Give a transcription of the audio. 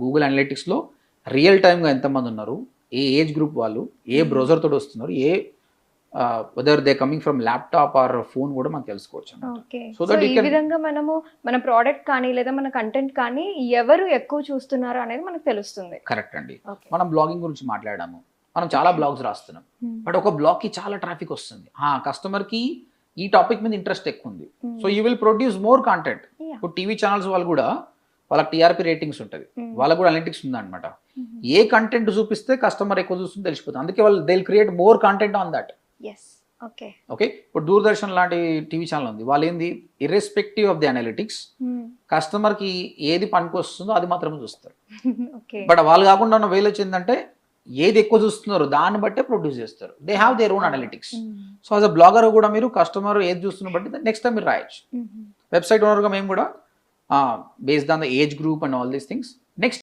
Google అనలిటిక్స్లో real టైమ్గా ఎంతమంది ఉన్నారు, ఏ age group వాళ్ళు, ఏ బ్రౌజర్ తోటి వస్తున్నారు, ఏ whether they coming from laptop or phone కూడా మనం తెలుసుకోవచ్చు. ఓకే. సో సో దట్ ఈ విధంగా మనము మన ప్రోడక్ట్ కానీ లేదా మన కంటెంట్ కానీ ఎవరు ఎక్కువ చూస్తున్నారు అనేది మనకు తెలుస్తుంది. కరెక్ట్ అండి. ఓకే. మనం బ్లాగింగ్ గురించి మాట్లాడాము, మనం చాలా బ్లాగ్స్ రాస్తున్నాం, బట్ ఒక బ్లాగ్కి చాలా ట్రాఫిక్ వస్తుంది, కస్టమర్కి ఈ టాపిక్ మీద ఇంట్రెస్ట్ ఎక్కువ ఉంది, so you will produce more content. ఇప్పుడు టీవీ ఛానల్స్ వాళ్ళు కూడా వాళ్ళకి టీఆర్పీ రేటింగ్స్ ఉంటుంది, వాళ్ళకు కూడా అనలిటిక్స్ ఉందన్నమాట. ఏ కంటెంట్ చూపిస్తే కస్టమర్ ఎక్కువ చూస్తుంది తెలిసిపోతుంది, అందుకే వాళ్ళు they will create more content on that. Okay. Okay, ఇప్పుడు దూరదర్శన్ లాంటి టీవీ ఛానల్ ఉంది, వాళ్ళు ఏంది ఇర్రెస్పెక్టివ్ ఆఫ్ ది అనలిటిక్స్ కస్టమర్కి ఏది పనికి వస్తుందో అది మాత్రమే చూస్తారు. బట్ వాళ్ళు కాకుండా ఉన్న వేలు వచ్చిందంటే ఏది ఎక్కువ చూస్తున్నారు దాన్ని బట్టే ప్రొడ్యూస్ చేస్తారు. They have their own analytics. So as a blogger కూడా మీరు కస్టమర్ ఏది చూస్తున్న బట్టి నెక్స్ట్ టైం మీరు రాయొచ్చు. వెబ్సైట్ ఓనర్గా మేము కూడా based on the age group and all these things next